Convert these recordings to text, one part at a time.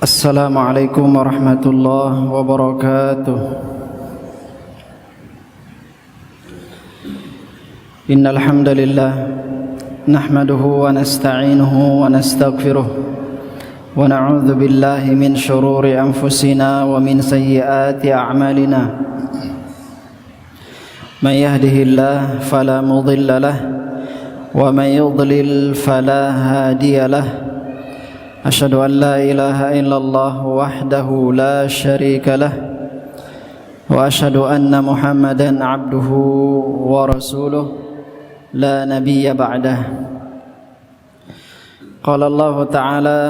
Assalamualaikum warahmatullahi wabarakatuh. Innal hamdalillah nahmaduhu wa nasta'inuhu wa nastaghfiruh wa na'udzu billahi min shururi anfusina wa min sayyiati a'malina. Man yahdihillahu fala mudilla lahu wa man yudlil fala hadiya lahu. أشهد أن لا إله إلا الله وحده لا شريك له وأشهد أن محمدا عبده ورسوله لا نبي بعده. قال الله تعالى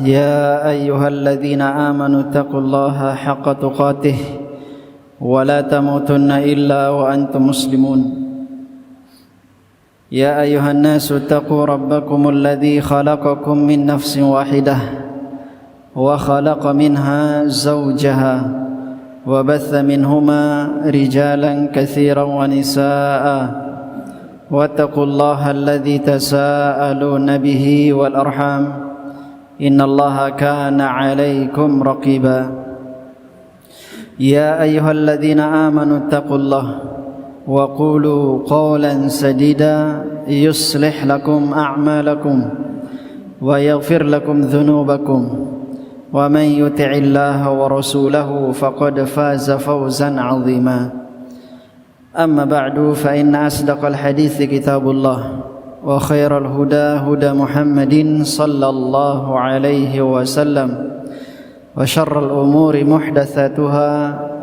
يا أيها الذين آمنوا اتقوا الله حق تقاته ولا تموتن إلا وأنتم مسلمون. يا أيها الناس اتقوا ربكم الذي خلقكم من نفس واحدة وخلق منها زوجها وبث منهما رجالا كثيرا ونساء واتقوا الله الذي تساءلون به والأرحام إن الله كان عليكم رقيبا. يا أيها الذين آمنوا اتقوا الله وقولوا قولا سديدا يصلح لكم أعمالكم ويغفر لكم ذنوبكم ومن يطع الله ورسوله فقد فاز فوزا عظيما. أما بعد فإن أصدق الحديث كتاب الله وخير الهدى هدى محمد صلى الله عليه وسلم وشر الأمور محدثاتها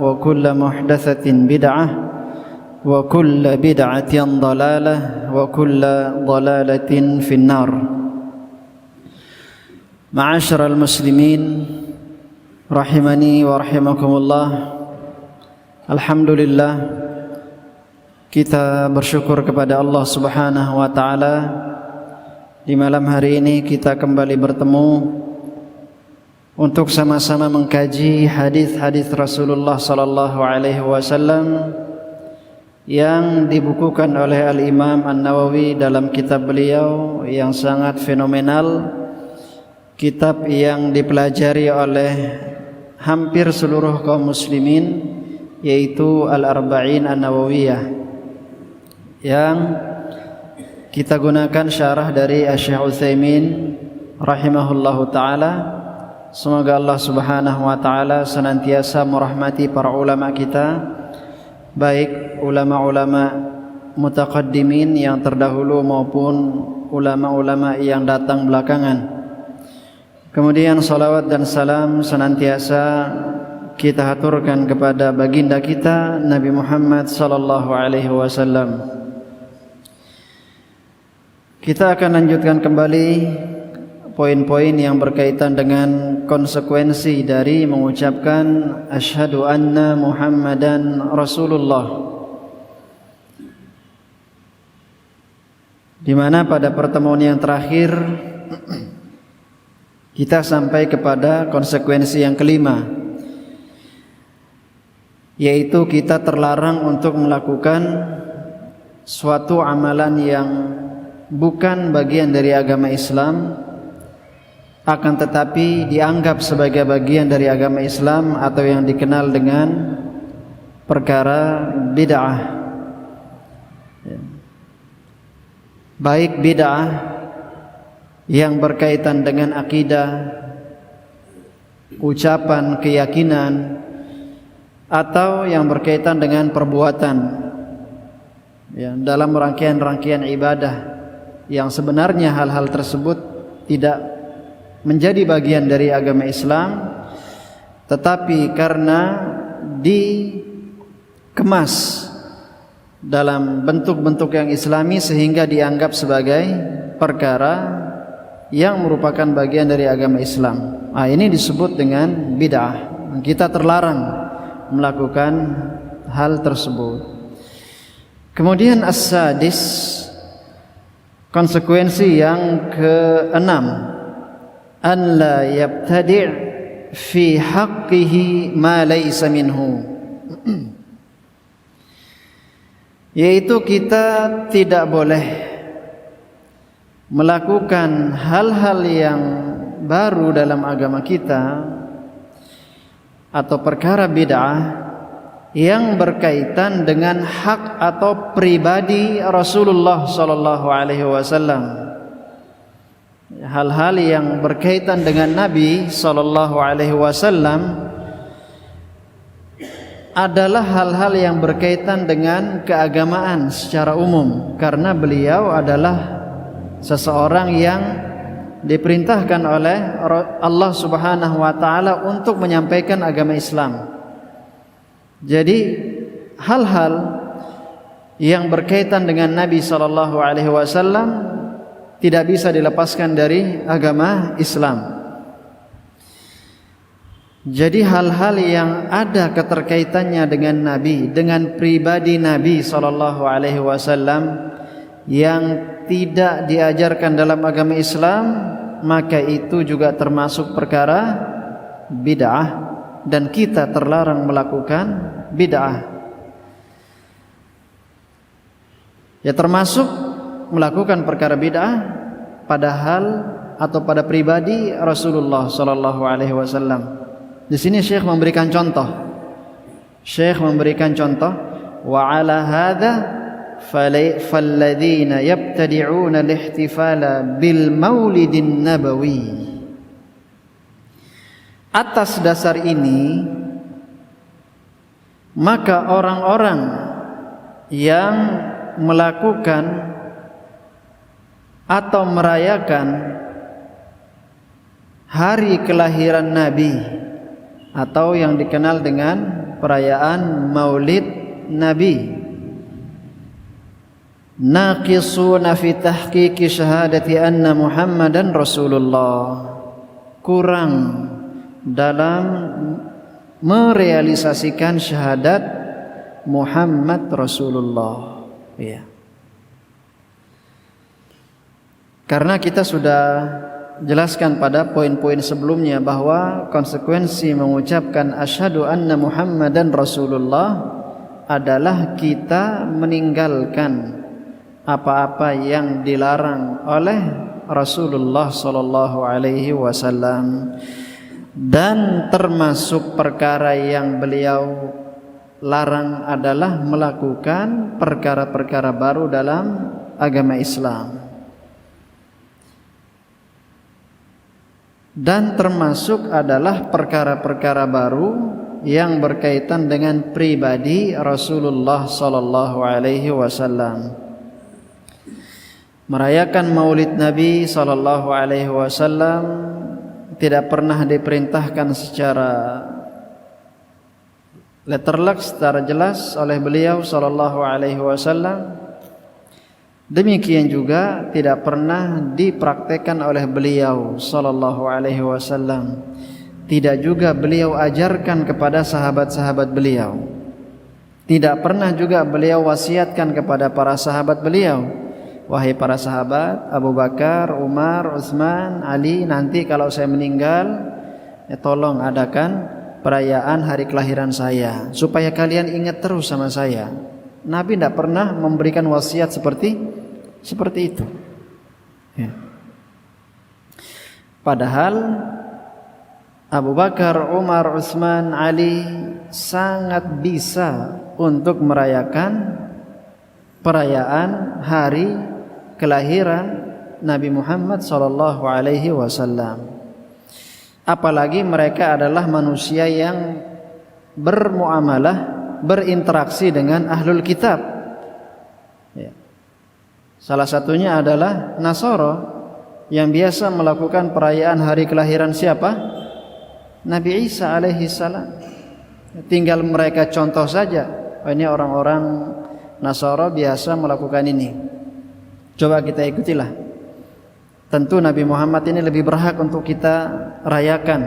وكل محدثة بدعة وكل بدعة ضلالة وكل ضلالة في النار. معاشر المسلمين rahimani wa rahimakumullah. Alhamdulillah, kita bersyukur kepada Allah Subhanahu wa taala. Di malam hari ini kita kembali bertemu untuk sama-sama mengkaji hadis-hadis Rasulullah sallallahu alaihi wasallam yang dibukukan oleh Al-Imam An-Nawawi dalam kitab beliau yang sangat fenomenal, kitab yang dipelajari oleh hampir seluruh kaum muslimin, yaitu Al-Arba'in An-Nawawiyah, yang kita gunakan syarah dari Syekh Utsaimin rahimahullahu ta'ala. Semoga Allah Subhanahu wa ta'ala senantiasa merahmati para ulama kita, baik ulama-ulama mutaqaddimin yang terdahulu maupun ulama-ulama yang datang belakangan. Kemudian salawat dan salam senantiasa kita haturkan kepada baginda kita Nabi Muhammad sallallahu alaihi wasallam. Kita akan lanjutkan kembali poin-poin yang berkaitan dengan konsekuensi dari mengucapkan asyhadu anna Muhammadan Rasulullah, di mana pada pertemuan yang terakhir kita sampai kepada konsekuensi yang kelima, yaitu kita terlarang untuk melakukan suatu amalan yang bukan bagian dari agama Islam, akan tetapi dianggap sebagai bagian dari agama Islam atau yang dikenal dengan perkara bid'ah. Baik bid'ah yang berkaitan dengan akidah, ucapan, keyakinan, atau yang berkaitan dengan perbuatan, ya, dalam rangkaian-rangkaian ibadah yang sebenarnya hal-hal tersebut tidak menjadi bagian dari agama Islam, tetapi karena dikemas dalam bentuk-bentuk yang islami sehingga dianggap sebagai perkara yang merupakan bagian dari agama Islam. Ini disebut dengan bid'ah. Kita terlarang melakukan hal tersebut. Kemudian as-sadis, konsekuensi yang keenam, an la yabtadi' fi haqqihi ma laysa minhu, yaitu kita tidak boleh melakukan hal-hal yang baru dalam agama kita atau perkara bid'ah yang berkaitan dengan hak atau pribadi Rasulullah sallallahu alaihi wasallam. Hal-hal yang berkaitan dengan Nabi sallallahu alaihi wasallam adalah hal-hal yang berkaitan dengan keagamaan secara umum, karena beliau adalah seseorang yang diperintahkan oleh Allah Subhanahu wa taala untuk menyampaikan agama Islam. Jadi hal-hal yang berkaitan dengan Nabi sallallahu alaihi wasallam tidak bisa dilepaskan dari agama Islam. Jadi hal-hal yang ada keterkaitannya dengan Nabi, dengan pribadi Nabi sallallahu alaihi wasallam yang tidak diajarkan dalam agama Islam, maka itu juga termasuk perkara bid'ah, dan kita terlarang melakukan bid'ah. Ya, termasuk melakukan perkara bid'ah pada hal atau pada pribadi Rasulullah sallallahu alaihi wasallam. Di sini Syekh memberikan contoh. Syekh memberikan contoh, wa ala hadza falladzina yabtadi'una al-ihtifala bil maulidin nabawi. Atas dasar ini, maka orang-orang yang melakukan atau merayakan hari kelahiran Nabi atau yang dikenal dengan perayaan Maulid Nabi, naqisuna fi tahqiqi syahadati anna Muhammadan Rasulullah, kurang dalam merealisasikan syahadat Muhammad Rasulullah. Ya. Karena kita sudah jelaskan pada poin-poin sebelumnya bahwa konsekuensi mengucapkan asyhadu anna Muhammadan Rasulullah adalah kita meninggalkan apa-apa yang dilarang oleh Rasulullah sallallahu alaihi wasallam. Dan termasuk perkara yang beliau larang adalah melakukan perkara-perkara baru dalam agama Islam. Dan termasuk adalah perkara-perkara baru yang berkaitan dengan pribadi Rasulullah sallallahu alaihi wasallam. Merayakan Maulid Nabi sallallahu alaihi wasallam tidak pernah diperintahkan secara letterlock, secara jelas oleh beliau sallallahu alaihi wasallam. Demikian juga tidak pernah dipraktekkan oleh beliau sallallahu alaihi wasallam. Tidak juga beliau ajarkan kepada sahabat-sahabat beliau. Tidak pernah juga beliau wasiatkan kepada para sahabat beliau, wahai para sahabat Abu Bakar, Umar, Utsman, Ali, nanti kalau saya meninggal, ya tolong adakan perayaan hari kelahiran saya supaya kalian ingat terus sama saya. Nabi tidak pernah memberikan wasiat seperti itu. Ya. Padahal Abu Bakar, Umar, Utsman, Ali sangat bisa untuk merayakan perayaan hari kelahiran Nabi Muhammad sallallahu alaihi wasallam. Apalagi mereka adalah manusia yang bermuamalah, berinteraksi dengan ahlul kitab. Ya. Salah satunya adalah Nasara yang biasa melakukan perayaan hari kelahiran siapa? Nabi Isa alaihi salam. Tinggal mereka contoh saja. Ini orang-orang Nasara biasa melakukan ini. Coba kita ikutilah. Tentu Nabi Muhammad ini lebih berhak untuk kita rayakan,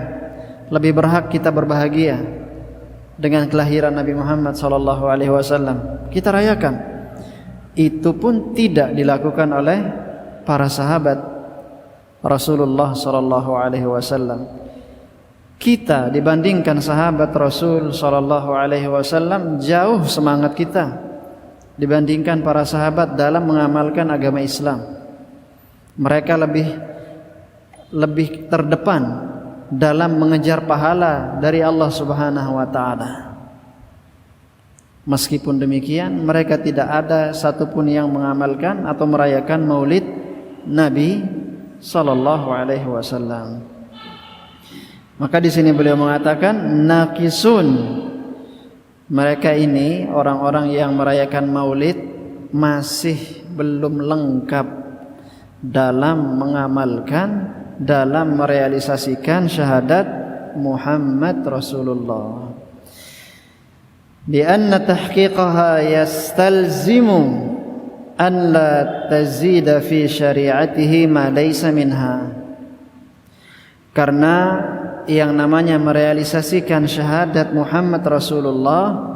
lebih berhak kita berbahagia dengan kelahiran Nabi Muhammad sallallahu alaihi wasallam. Kita rayakan. Itu pun tidak dilakukan oleh para sahabat Rasulullah sallallahu alaihi wasallam. Kita dibandingkan sahabat Rasul sallallahu alaihi wasallam jauh semangat kita dibandingkan para sahabat dalam mengamalkan agama Islam. Mereka lebih lebih terdepan dalam mengejar pahala dari Allah Subhanahu wa taala. Meskipun demikian, mereka tidak ada satupun yang mengamalkan atau merayakan Maulid Nabi sallallahu alaihi wasallam. Maka di sini beliau mengatakan naqisun. Mereka ini orang-orang yang merayakan Maulid masih belum lengkap dalam mengamalkan, dalam merealisasikan syahadat Muhammad Rasulullah. Di anna tahqiqaha yastalzimu an la tazida fi syari'atihi ma laysa minha. Karena yang namanya merealisasikan syahadat Muhammad Rasulullah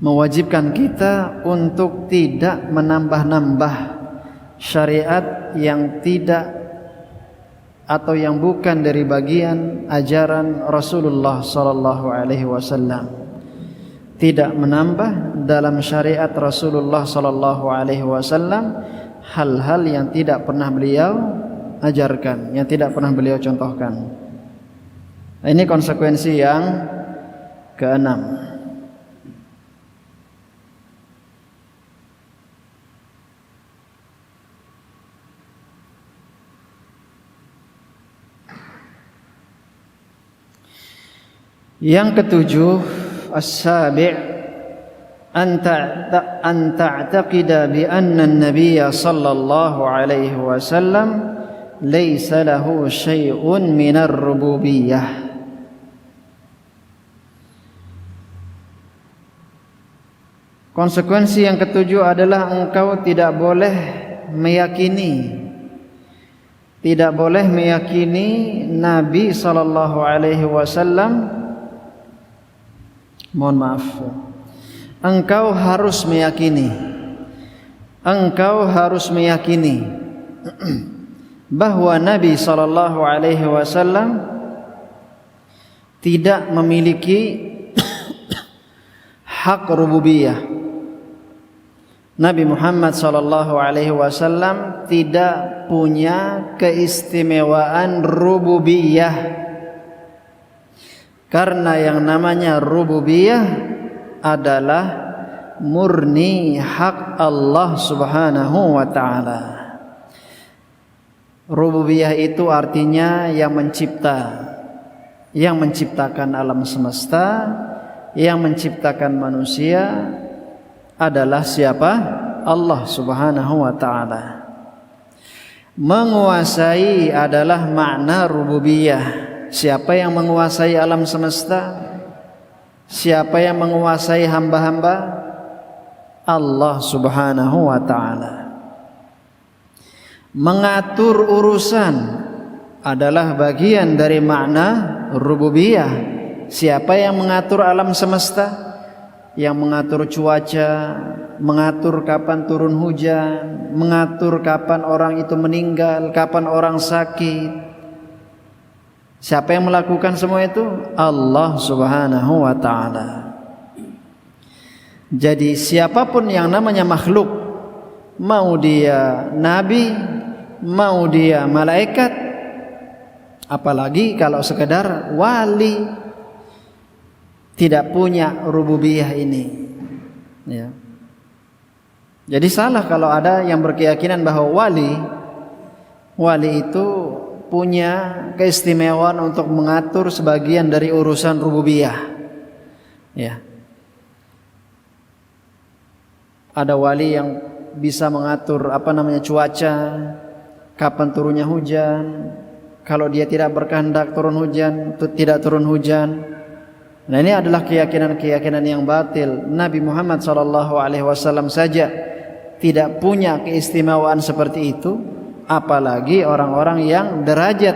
mewajibkan kita untuk tidak menambah-nambah syariat yang tidak atau yang bukan dari bagian ajaran Rasulullah sallallahu alaihi wasallam. Tidak menambah dalam syariat Rasulullah sallallahu alaihi wasallam hal-hal yang tidak pernah beliau ajarkan, yang tidak pernah beliau contohkan. Ini konsekuensi yang keenam. Yang ketujuh, as-sabi' an ta'taqida bi anna an-nabiy sallallahu alaihi wasallam laysa lahu syai'un minar rububiyyah. Konsekuensi yang ketujuh adalah engkau tidak boleh meyakini Nabi sallallahu alaihi wasallam. Mohon maaf. Engkau harus meyakini bahwa Nabi sallallahu alaihi wasallam tidak memiliki hak rububiyah. Nabi Muhammad sallallahu alaihi wasallam tidak punya keistimewaan rububiyah. Karena yang namanya rububiyah adalah murni hak Allah Subhanahu wa taala. Rububiyah itu artinya yang menciptakan alam semesta, yang menciptakan manusia adalah siapa? Allah Subhanahu wa taala. Menguasai adalah makna rububiyah. Siapa yang menguasai alam semesta? Siapa yang menguasai hamba-hamba? Allah Subhanahu wa taala. Mengatur urusan adalah bagian dari makna rububiyah. Siapa yang mengatur alam semesta? Yang mengatur cuaca, mengatur kapan turun hujan, mengatur kapan orang itu meninggal, kapan orang sakit. Siapa yang melakukan semua itu? Allah Subhanahu wa ta'ala. Jadi siapapun yang namanya makhluk, mau dia nabi, mau dia malaikat, apalagi kalau sekedar wali, tidak punya rububiyah ini, ya. Jadi salah kalau ada yang berkeyakinan bahwa wali itu punya keistimewaan untuk mengatur sebagian dari urusan rububiyah, ya. Ada wali yang bisa mengatur cuaca, kapan turunnya hujan. Kalau dia tidak berkehendak turun hujan, tidak turun hujan. Nah, ini adalah keyakinan-keyakinan yang batil. Nabi Muhammad SAW saja tidak punya keistimewaan seperti itu, apalagi orang-orang yang derajat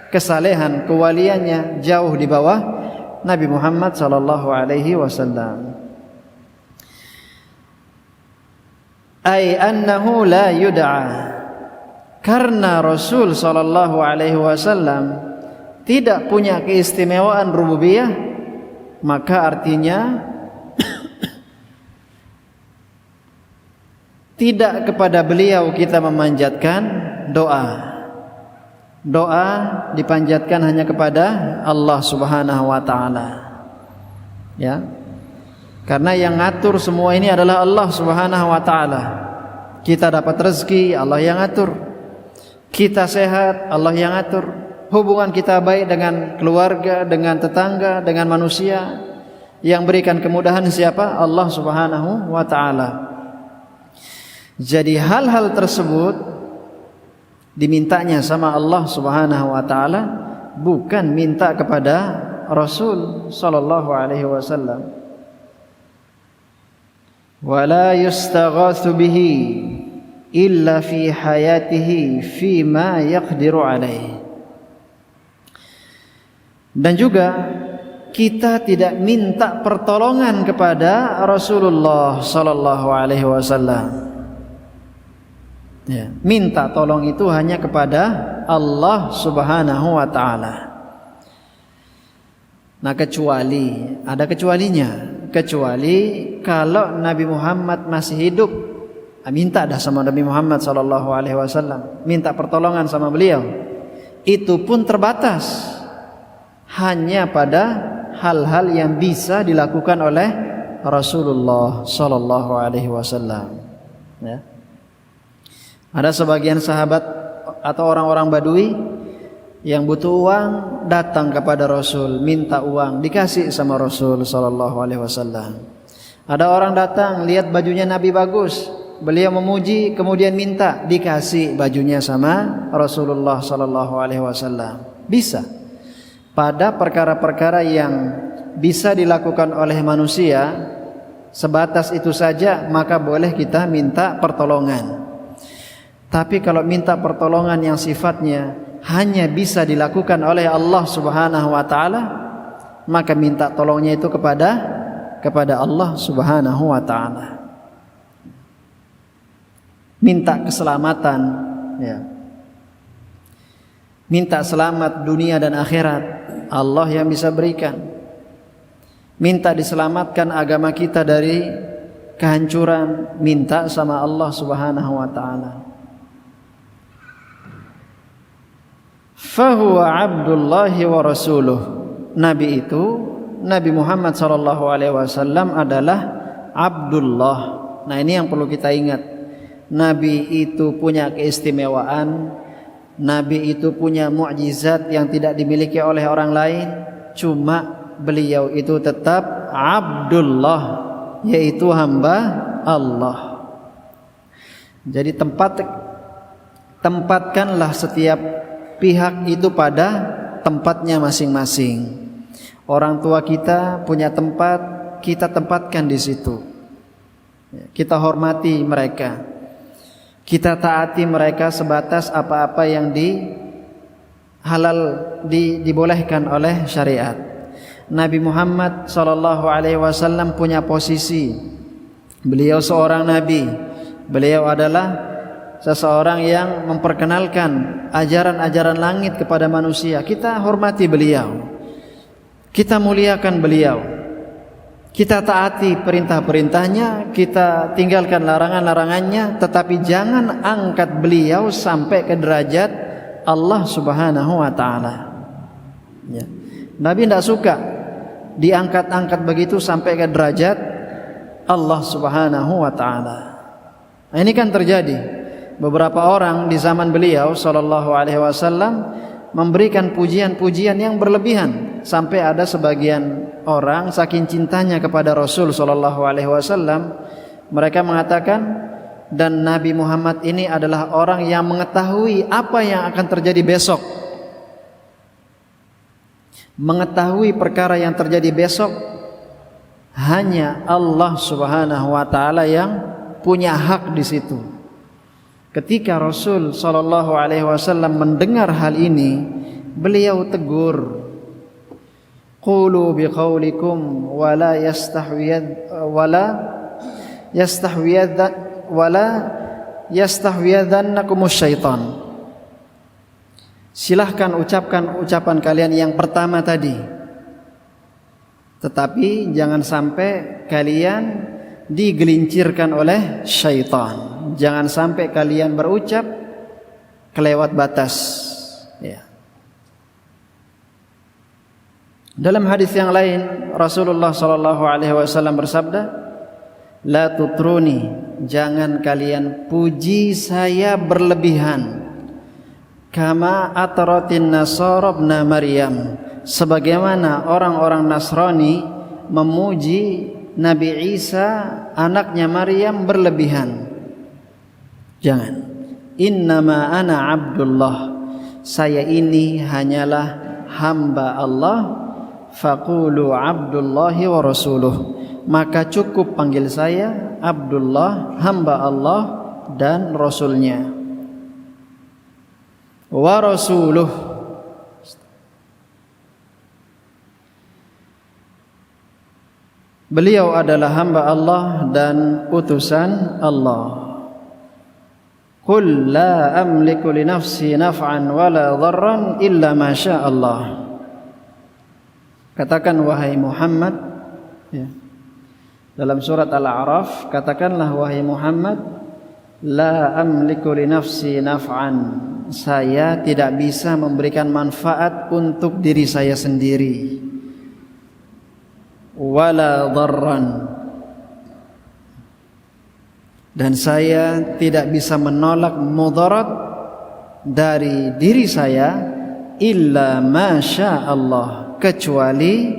kesalehan kewaliannya jauh di bawah Nabi Muhammad SAW. Ay annahu la yud'a, karena Rasul SAW tidak punya keistimewaan rububiyah, maka artinya tidak kepada beliau kita memanjatkan doa. Doa dipanjatkan hanya kepada Allah Subhanahu wa taala. Ya. Karena yang ngatur semua ini adalah Allah Subhanahu wa taala. Kita dapat rezeki, Allah yang ngatur. Kita sehat, Allah yang ngatur. Hubungan kita baik dengan keluarga, dengan tetangga, dengan manusia. Yang berikan kemudahan siapa? Allah Subhanahu wa taala. Jadi hal-hal tersebut dimintanya sama Allah Subhanahu wa taala, bukan minta kepada Rasul sallallahu alaihi wasallam. Wala yustaghatsu bihi illa fi hayatihi fi ma yaqdiru alaihi. Dan juga kita tidak minta pertolongan kepada Rasulullah sallallahu alaihi wasallam. Ya, minta tolong itu hanya kepada Allah Subhanahu wa taala. Nah, kecuali ada kecualinya. Kecuali kalau Nabi Muhammad masih hidup, minta dah sama Nabi Muhammad sallallahu alaihi wasallam, minta pertolongan sama beliau. Itu pun terbatas hanya pada hal-hal yang bisa dilakukan oleh Rasulullah sallallahu alaihi wasallam. Ya. Ada sebagian sahabat atau orang-orang Badui yang butuh uang datang kepada Rasul, minta uang, dikasih sama Rasul sallallahu alaihi wasallam. Ada orang datang lihat bajunya Nabi bagus, beliau memuji kemudian minta, dikasih bajunya sama Rasulullah sallallahu alaihi wasallam. Bisa. Pada perkara-perkara yang bisa dilakukan oleh manusia sebatas itu saja, maka boleh kita minta pertolongan. Tapi kalau minta pertolongan yang sifatnya hanya bisa dilakukan oleh Allah Subhanahu wa taala, maka minta tolongnya itu kepada Allah Subhanahu wa taala. Minta keselamatan, ya. Minta selamat dunia dan akhirat, Allah yang bisa berikan. Minta diselamatkan agama kita dari kehancuran, minta sama Allah Subhanahu wa taala. Fahuwa abdullahi wa rasuluh. Nabi itu, Nabi Muhammad sallallahu alaihi wasallam adalah Abdullah. Nah, ini yang perlu kita ingat. Nabi itu punya keistimewaan, Nabi itu punya mukjizat yang tidak dimiliki oleh orang lain. Cuma beliau itu tetap Abdullah, yaitu hamba Allah. Jadi tempatkanlah setiap pihak itu pada tempatnya masing-masing. Orang tua kita punya tempat, kita tempatkan di situ. Kita hormati mereka. Kita taati mereka sebatas apa-apa yang dibolehkan oleh syariat. Nabi Muhammad sallallahu alaihi wasallam punya posisi. Beliau seorang nabi. Beliau adalah seseorang yang memperkenalkan ajaran-ajaran langit kepada manusia. Kita hormati beliau, kita muliakan beliau, kita taati perintah-perintahnya, kita tinggalkan larangan-larangannya. Tetapi jangan angkat beliau sampai ke derajat Allah Subhanahu wa ta'ala, ya. Nabi tidak suka diangkat-angkat begitu sampai ke derajat Allah Subhanahu wa ta'ala. Nah, ini kan terjadi. Beberapa orang di zaman beliau sallallahu alaihi wasallam memberikan pujian-pujian yang berlebihan, sampai ada sebagian orang saking cintanya kepada Rasul sallallahu alaihi wasallam, mereka mengatakan, dan Nabi Muhammad ini adalah orang yang mengetahui apa yang akan terjadi besok. Mengetahui perkara yang terjadi besok hanya Allah Subhanahu wa taala yang punya hak di situ. Ketika Rasul sallallahu alaihi wasallam mendengar hal ini, beliau tegur, qulu biqaulikum wala yastahwiyadannakumus syaitan. Silahkan ucapkan ucapan kalian yang pertama tadi, tetapi jangan sampai kalian digelincirkan oleh syaitan. Jangan sampai kalian berucap kelewat batas, Ya. Dalam hadis yang lain Rasulullah sallallahu alaihi wasallam bersabda, "La tutruni, jangan kalian puji saya berlebihan. Kama atratin nasara ibn Maryam, sebagaimana orang-orang Nasrani memuji Nabi Isa anaknya Maryam berlebihan. Jangan. Innama ana Abdullah, saya ini hanyalah hamba Allah. Faqulu Abdullahi wa rasuluh, maka cukup panggil saya Abdullah, hamba Allah dan Rasulnya. Wa rasuluh, beliau adalah hamba Allah dan utusan Allah. Qul la amliku li nafsi naf'an wala dharran illa ma syaa Allah. Katakan wahai Muhammad, ya, dalam surat Al-A'raf, katakanlah wahai Muhammad, la amliku li nafsi naf'an, saya tidak bisa memberikan manfaat untuk diri saya sendiri, wala dharran, dan saya tidak bisa menolak mudarat dari diri saya, illa ma syaa Allah, kecuali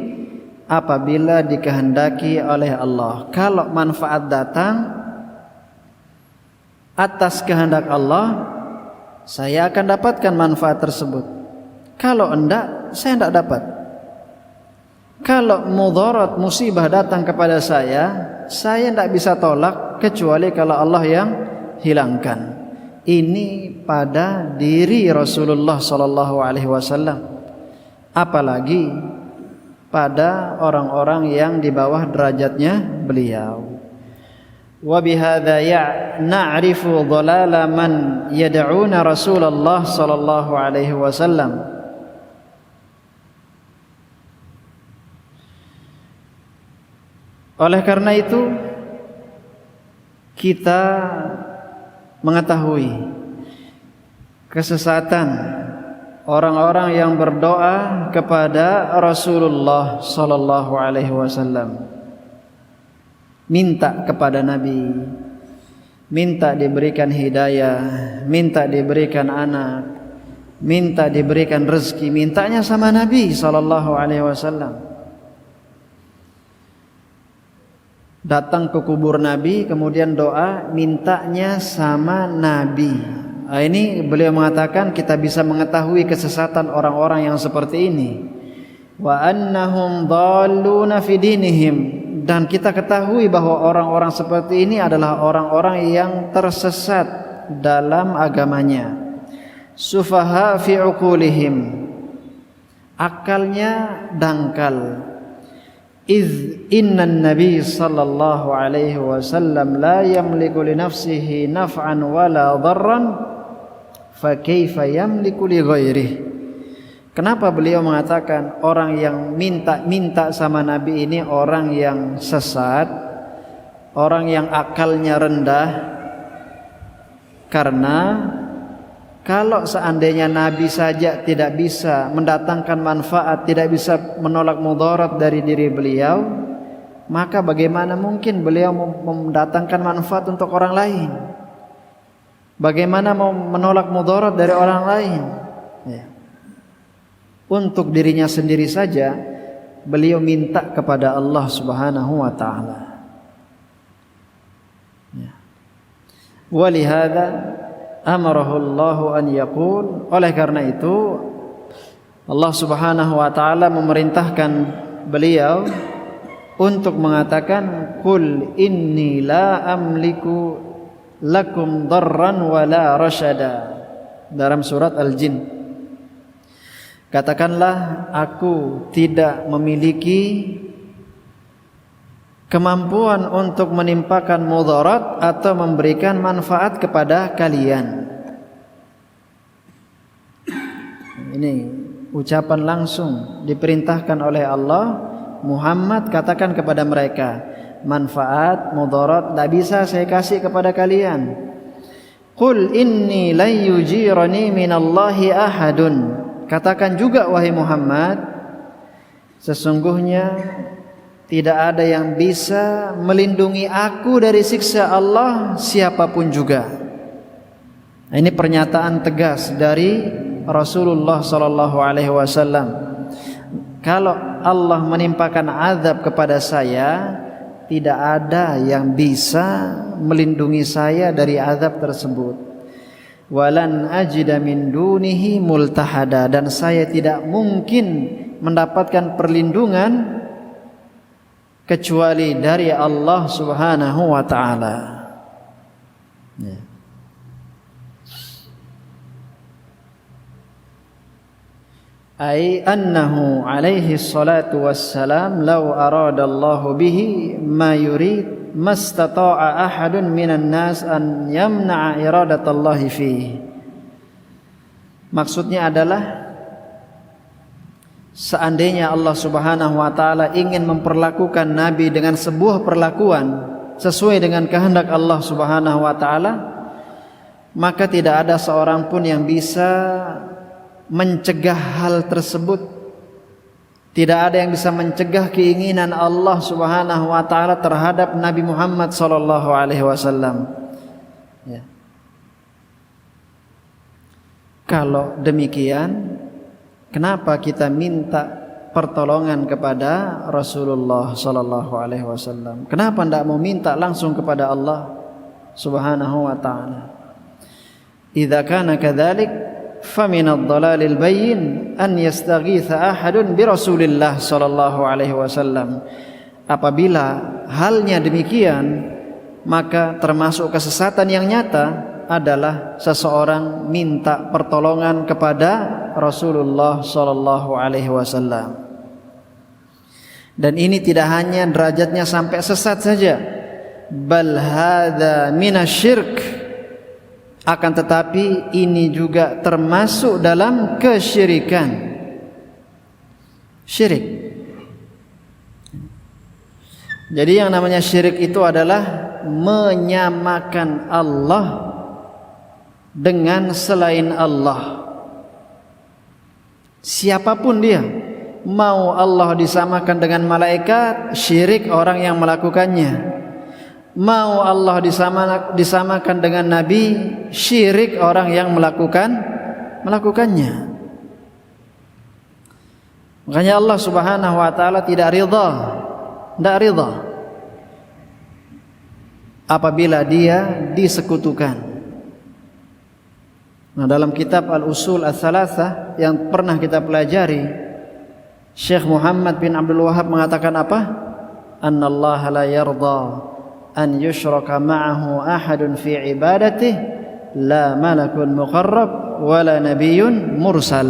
apabila dikehendaki oleh Allah. Kalau manfaat datang atas kehendak Allah, saya akan dapatkan manfaat tersebut. Kalau enggak, saya enggak dapat. Kalau mudarat, musibah datang kepada saya enggak bisa tolak kecuali kalau Allah yang hilangkan. Ini pada diri Rasulullah sallallahu alaihi wasallam. Apalagi pada orang-orang yang di bawah derajatnya beliau. Wa bihadza na'rifu dhalala man yad'una Rasulullah sallallahu alaihi wasallam. Oleh karena itu kita mengetahui kesesatan orang-orang yang berdoa kepada Rasulullah sallallahu alaihi wasallam, minta kepada Nabi, minta diberikan hidayah, minta diberikan anak, minta diberikan rezeki, mintanya sama Nabi sallallahu alaihi wasallam. Datang ke kubur Nabi, kemudian doa, mintanya sama Nabi. Ini beliau mengatakan kita bisa mengetahui kesesatan orang-orang yang seperti ini. Wa annahum dhalluna fi dinihim, dan kita ketahui bahwa orang-orang seperti ini adalah orang-orang yang tersesat dalam agamanya. Sufaha fi uqulihim, akalnya dangkal. Iz innan nabiy sallallahu alaihi wasallam la yamliku li nafsihi naf'an wala dharran, fa kaifa yamliku li ghairihi. Kenapa beliau mengatakan orang yang minta sama Nabi ini orang yang sesat, orang yang akalnya rendah? Karena kalau seandainya Nabi saja tidak bisa mendatangkan manfaat, tidak bisa menolak mudarat dari diri beliau, maka bagaimana mungkin beliau mendatangkan manfaat untuk orang lain? Bagaimana mau menolak mudarat dari orang lain? Ya. Untuk dirinya sendiri saja beliau minta kepada Allah Subhanahu wa taala. Ya. Walihada amarahu Allah an yaqul, oleh karena itu Allah Subhanahu wa taala memerintahkan beliau untuk mengatakan, qul inni la amliku lakum darran wala rasyada, dalam surat Al-Jin. Katakanlah, aku tidak memiliki kemampuan untuk menimpakan mudarat atau memberikan manfaat kepada kalian. Ini ucapan langsung diperintahkan oleh Allah. Muhammad katakan kepada mereka, manfaat, mudarat tidak bisa saya kasih kepada kalian. Qul inni lan yujirani minallahi ahadun. Katakan juga wahai Muhammad, sesungguhnya tidak ada yang bisa melindungi aku dari siksa Allah siapapun juga. Ini pernyataan tegas dari Rasulullah sallallahu alaihi wasallam. Kalau Allah menimpakan azab kepada saya, tidak ada yang bisa melindungi saya dari azab tersebut. Walan ajida min dunihi multahada, dan saya tidak mungkin mendapatkan perlindungan kecuali dari Allah Subhanahu wa taala. Ya. Ay annahu alaihi salatu wassalam law arada Allah bihi ma yurid mastata'a ahadun minan nas an yamna'a iradatallahi fihi. Maksudnya adalah seandainya Allah Subhanahu wa taala ingin memperlakukan nabi dengan sebuah perlakuan sesuai dengan kehendak Allah Subhanahu wa taala, maka tidak ada seorang pun yang bisa mencegah hal tersebut. Tidak ada yang bisa mencegah keinginan Allah Subhanahu wa taala terhadap Nabi Muhammad sallallahu alaihi wasallam. Ya. Kalau demikian, kenapa kita minta pertolongan kepada Rasulullah sallallahu alaihi wasallam? Kenapa tidak mau minta langsung kepada Allah Subhanahu wa taala? Idza kana kadzalik فَمِنَ الضَّلَالِ الْبَيِّنِ أَنْ يَسْتَغِيثَ أَحَدٌ بِرَسُولِ اللَّهِ sallallahu alaihi wasallam. Apabila halnya demikian, maka termasuk kesesatan yang nyata adalah seseorang minta pertolongan kepada Rasulullah sallallahu alaihi wasallam. Dan ini tidak hanya derajatnya sampai sesat saja, bal hadza minasyirk, akan tetapi ini juga termasuk dalam kesyirikan. Syirik. Jadi yang namanya syirik itu adalah menyamakan Allah dengan selain Allah. Siapapun dia, mau Allah disamakan dengan malaikat, syirik orang yang melakukannya. Mau Allah disamakan dengan Nabi, syirik orang yang melakukannya. Makanya Allah Subhanahu wa taala tidak ridha apabila dia disekutukan. Nah, dalam kitab Al-Usul Ats-Tsalatsah yang pernah kita pelajari, Syekh Muhammad bin Abdul Wahhab mengatakan apa? Annallaha la yarda an yushraka ma'ahu ahadun fi ibadatihi, la malakun muqarrab wala nabiyyun mursal.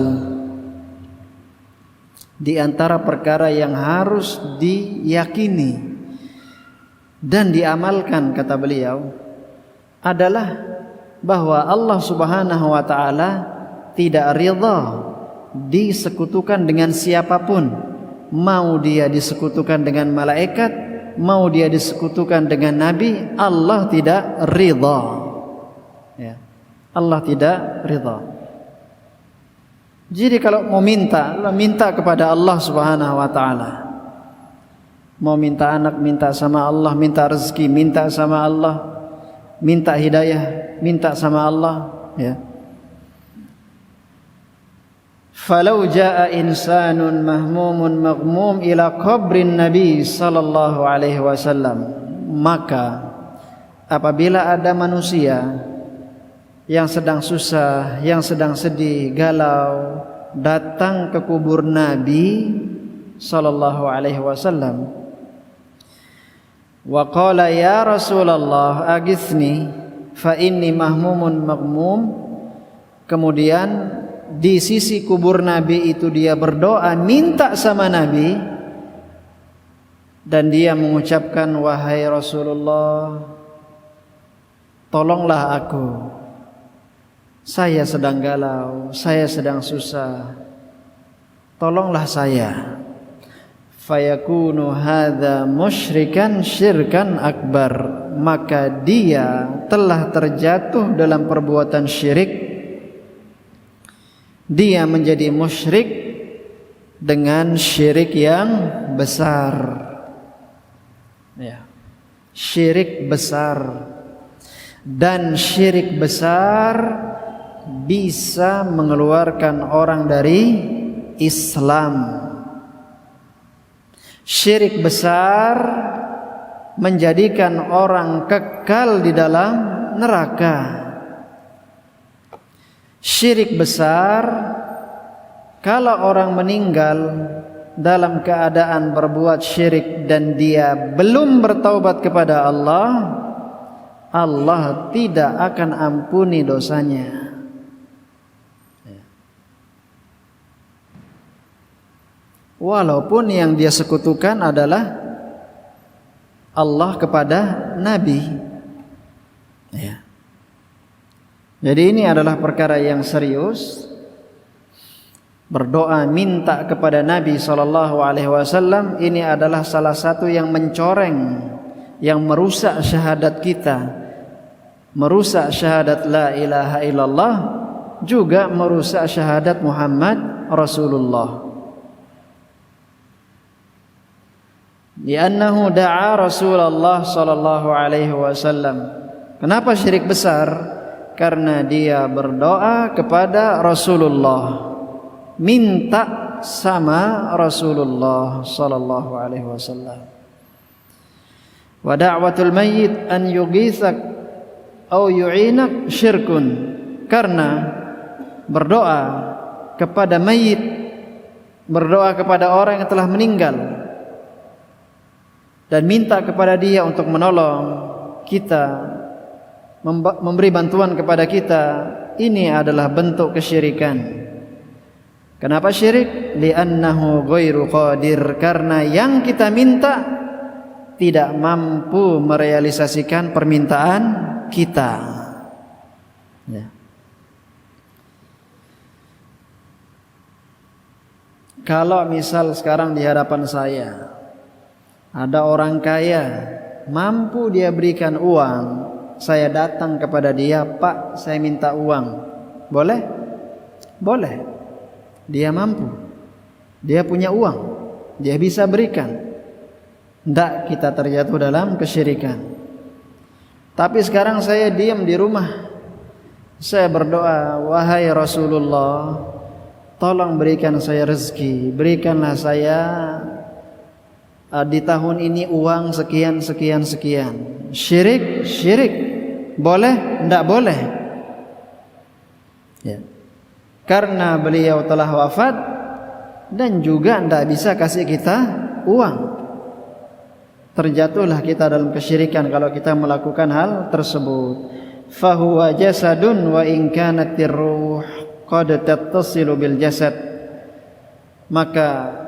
Di antara perkara yang harus diyakini dan diamalkan, kata beliau, adalah bahwa Allah Subhanahu wa taala tidak ridha disekutukan dengan siapapun, mau dia disekutukan dengan malaikat, mau dia disekutukan dengan nabi, Allah tidak ridha. Ya. Allah tidak ridha. Jadi kalau mau minta kepada Allah Subhanahu wa taala. Mau minta anak, minta sama Allah, minta rezeki, minta sama Allah, minta hidayah, minta sama Allah, ya. Falau jaa insanun mahmumun maghmum ila qabrin Nabi sallallahu alaihi wasallam, maka apabila ada manusia yang sedang susah, yang sedang sedih, galau, datang ke kubur Nabi sallallahu alaihi wasallam, wa qala ya Rasulullah aghithni fa inni mahmumun maghmum, kemudian di sisi kubur Nabi itu dia berdoa minta sama Nabi, dan dia mengucapkan, wahai Rasulullah, tolonglah aku, saya sedang galau, saya sedang susah, tolonglah saya. fayakunu hadza musyrikan syirkan akbar, maka dia telah terjatuh dalam perbuatan syirik. Dia menjadi musyrik dengan syirik yang besar. Ya. Syirik besar. Dan syirik besar bisa mengeluarkan orang dari Islam. Syirik besar menjadikan orang kekal di dalam neraka. Syirik besar, kalau orang meninggal dalam keadaan berbuat syirik dan dia belum bertaubat kepada Allah, Allah tidak akan ampuni dosanya. Walaupun yang dia sekutukan adalah Allah kepada Nabi. Ya. Jadi ini adalah perkara yang serius. Berdoa minta kepada Nabi SAW ini adalah salah satu yang mencoreng, yang merusak syahadat kita. Merusak syahadat la ilaha illallah, juga merusak syahadat Muhammad Rasulullah. Li'annahu da'a Rasulullah sallallahu alaihi wasallam. Kenapa syirik besar? Karena dia berdoa kepada Rasulullah, minta sama Rasulullah sallallahu alaihi wasallam. Wa da'watul mayyit an yughitsak au yu'inak syirkun, karena berdoa kepada mayit, berdoa kepada orang yang telah meninggal dan minta kepada dia untuk menolong kita, memberi bantuan kepada kita, ini adalah bentuk kesyirikan. Kenapa syirik? Li'annahu ghairu qadir, karena yang kita minta tidak mampu merealisasikan permintaan kita. Ya. Kalau misal sekarang di hadapan saya ada orang kaya, mampu dia berikan uang, saya datang kepada dia, Pak, saya minta uang, boleh? Boleh. Dia mampu, dia punya uang, dia bisa berikan. Tidak kita terjatuh dalam kesyirikan. Tapi sekarang saya diam di rumah, saya berdoa, wahai Rasulullah, tolong berikan saya rezeki, berikanlah saya di tahun ini uang sekian sekian sekian. Syirik, syirik. Boleh? Tidak boleh. Ya. Karena beliau telah wafat dan juga tidak bisa kasih kita uang. Terjatuhlah kita dalam kesyirikan kalau kita melakukan hal tersebut. Fahuwa jasadun wa in kanatir ruh qad tattasilu bil jasad. Maka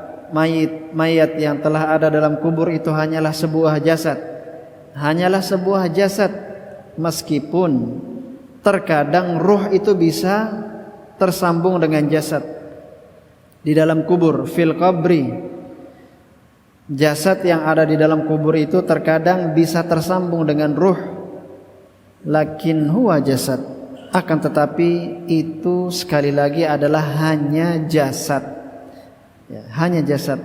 mayat yang telah ada dalam kubur itu hanyalah sebuah jasad. Hanyalah sebuah jasad, meskipun terkadang ruh itu bisa tersambung dengan jasad di dalam kubur. Fil qabri, jasad yang ada di dalam kubur itu terkadang bisa tersambung dengan ruh. Lakin huwa jasad, akan tetapi itu sekali lagi adalah hanya jasad. Ya, hanya jasad.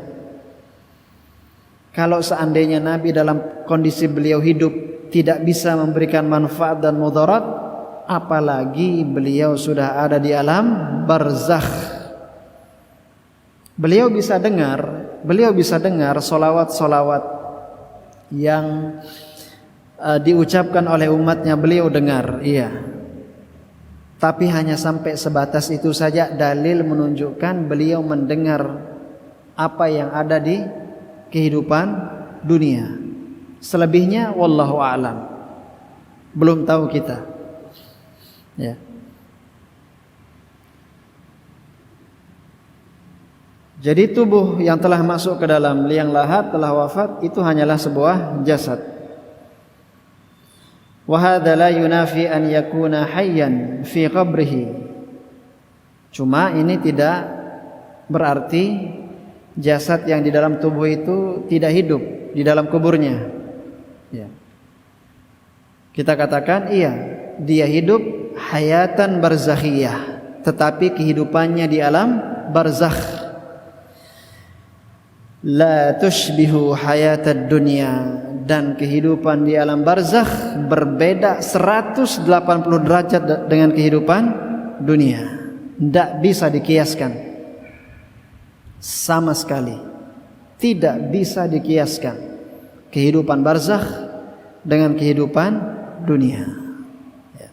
Kalau seandainya Nabi dalam kondisi beliau hidup tidak bisa memberikan manfaat dan mudarat, apalagi beliau sudah ada di alam barzakh. Beliau bisa dengar solawat-solawat yang diucapkan oleh umatnya, beliau dengar, iya. Tapi hanya sampai sebatas itu saja, dalil menunjukkan beliau mendengar apa yang ada di kehidupan dunia. Selebihnya wallahu a'lam, belum tahu kita. Ya. Jadi tubuh yang telah masuk ke dalam liang lahat, telah wafat, itu hanyalah sebuah jasad. Wa hadza la yunafi an yakuna hayyan fi qabrihi. Cuma ini tidak berarti jasad yang di dalam tubuh itu tidak hidup di dalam kuburnya. Ya. Kita katakan iya, dia hidup hayatan barzakhiyah, tetapi kehidupannya di alam barzakh. La tushbihu hayatad dunya, dan kehidupan di alam barzakh berbeda 180 derajat dengan kehidupan dunia. Tidak bisa dikiaskan sama sekali. Tidak bisa dikiaskan kehidupan barzakh dengan kehidupan dunia. Ya.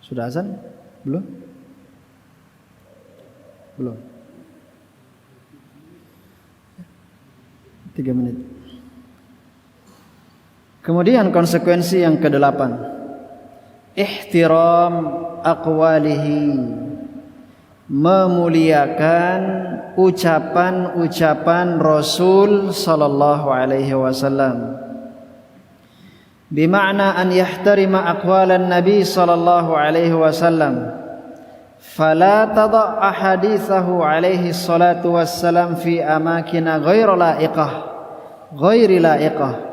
Sudah azan? Belum? Belum. 3 menit. Kemudian konsekuensi yang ke-8, ihtiram aqwalihi, memuliakan ucapan-ucapan Rasul sallallahu alaihi wasallam. Bima'na an yahtarima aqwalan Nabi sallallahu alaihi wasallam, fala tada' ahadithahu alaihi salatu wassalam fi amakina ghairi la'iqah.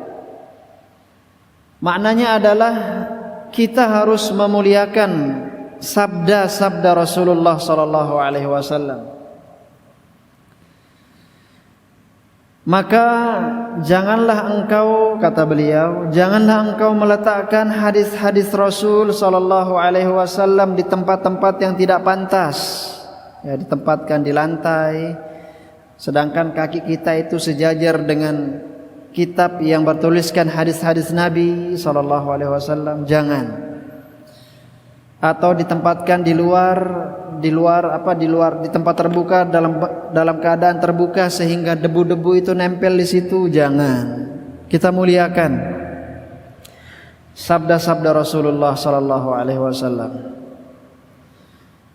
Maknanya adalah kita harus memuliakan sabda-sabda Rasulullah sallallahu alaihi wasallam. Maka janganlah engkau, kata beliau, janganlah engkau meletakkan hadis-hadis Rasul sallallahu alaihi wasallam di tempat-tempat yang tidak pantas. Ya, ditempatkan di lantai, sedangkan kaki kita itu sejajar dengan kitab yang bertuliskan hadis-hadis Nabi sallallahu alaihi wasallam. Jangan. Atau ditempatkan di luar di tempat terbuka, dalam keadaan terbuka sehingga debu-debu itu nempel di situ. Jangan. Kita muliakan sabda-sabda Rasulullah sallallahu alaihi wasallam.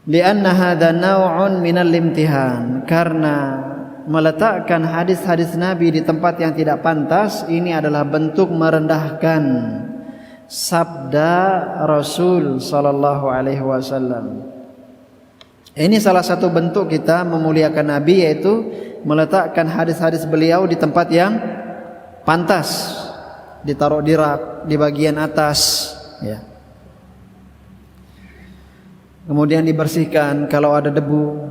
Lianna hadza naw'un minal imtihan, karena meletakkan hadis-hadis Nabi di tempat yang tidak pantas ini adalah bentuk merendahkan sabda Rasul sallallahu alaihi wasallam. Ini salah satu bentuk kita memuliakan Nabi, yaitu meletakkan hadis-hadis beliau di tempat yang pantas, ditaruh di rak, di bagian atas, ya. Kemudian dibersihkan kalau ada debu.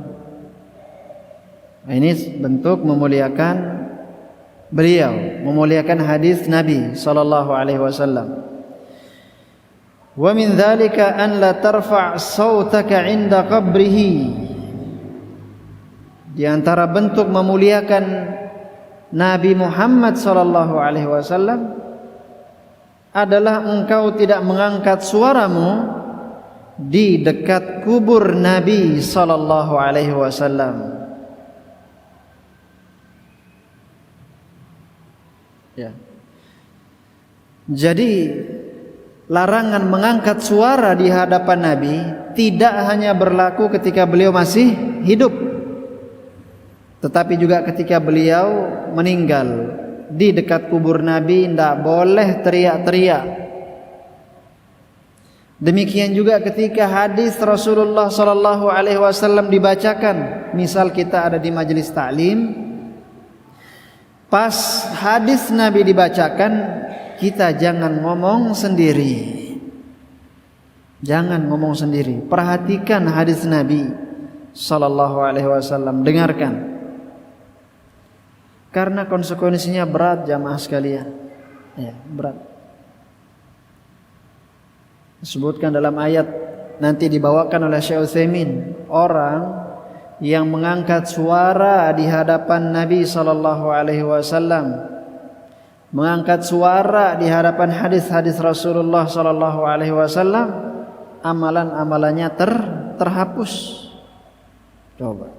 Nah, ini bentuk memuliakan beliau, memuliakan hadis Nabi sallallahu alaihi wasallam. Wa min dzalika an la tarfa' sautaka 'inda qabrihi. Di antara bentuk memuliakan Nabi Muhammad sallallahu alaihi wasallam adalah engkau tidak mengangkat suaramu di dekat kubur Nabi sallallahu alaihi wasallam. Ya. Jadi larangan mengangkat suara di hadapan Nabi tidak hanya berlaku ketika beliau masih hidup, tetapi juga ketika beliau meninggal. Di dekat kubur Nabi tidak boleh teriak-teriak. Demikian juga ketika hadis Rasulullah sallallahu alaihi wasallam dibacakan. Misal kita ada di majelis taklim, pas hadis Nabi dibacakan, kita jangan ngomong sendiri. Jangan ngomong sendiri. Perhatikan hadis Nabi sallallahu alaihi wasallam, dengarkan. Karena konsekuensinya berat, jamaah sekalian. Ya, berat. Disebutkan dalam ayat nanti dibawakan oleh Syekh Utsaimin, orang yang mengangkat suara di hadapan Nabi sallallahu alaihi wasallam, mengangkat suara di hadapan hadis-hadis Rasulullah sallallahu alaihi wasallam, amalan-amalannya terhapus. Coba.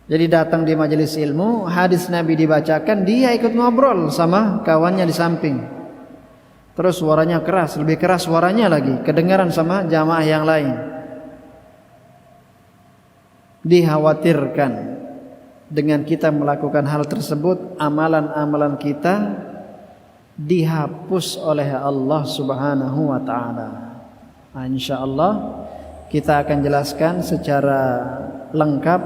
Jadi datang di majelis ilmu, hadis Nabi dibacakan, dia ikut ngobrol sama kawannya di samping. Terus suaranya keras, lebih keras suaranya lagi, kedengaran sama jamaah yang lain. Dikhawatirkan dengan kita melakukan hal tersebut, amalan-amalan kita dihapus oleh Allah Subhanahu wa taala. Nah, insyaallah kita akan jelaskan secara lengkap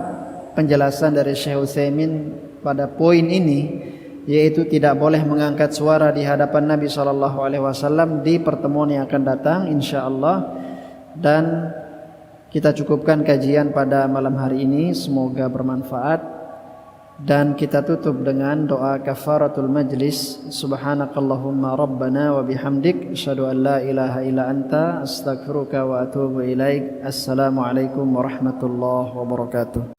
penjelasan dari Syekh Utsaimin pada poin ini, yaitu tidak boleh mengangkat suara di hadapan Nabi SAW di pertemuan yang akan datang insyaallah. Dan kita cukupkan kajian pada malam hari ini, semoga bermanfaat. Dan kita tutup dengan doa kafaratul majlis. Subhanakallahumma rabbana wa bihamdik asyhadu an la ilaha illa anta astaghfiruka wa atubu ilaik. Assalamualaikum warahmatullahi wabarakatuh.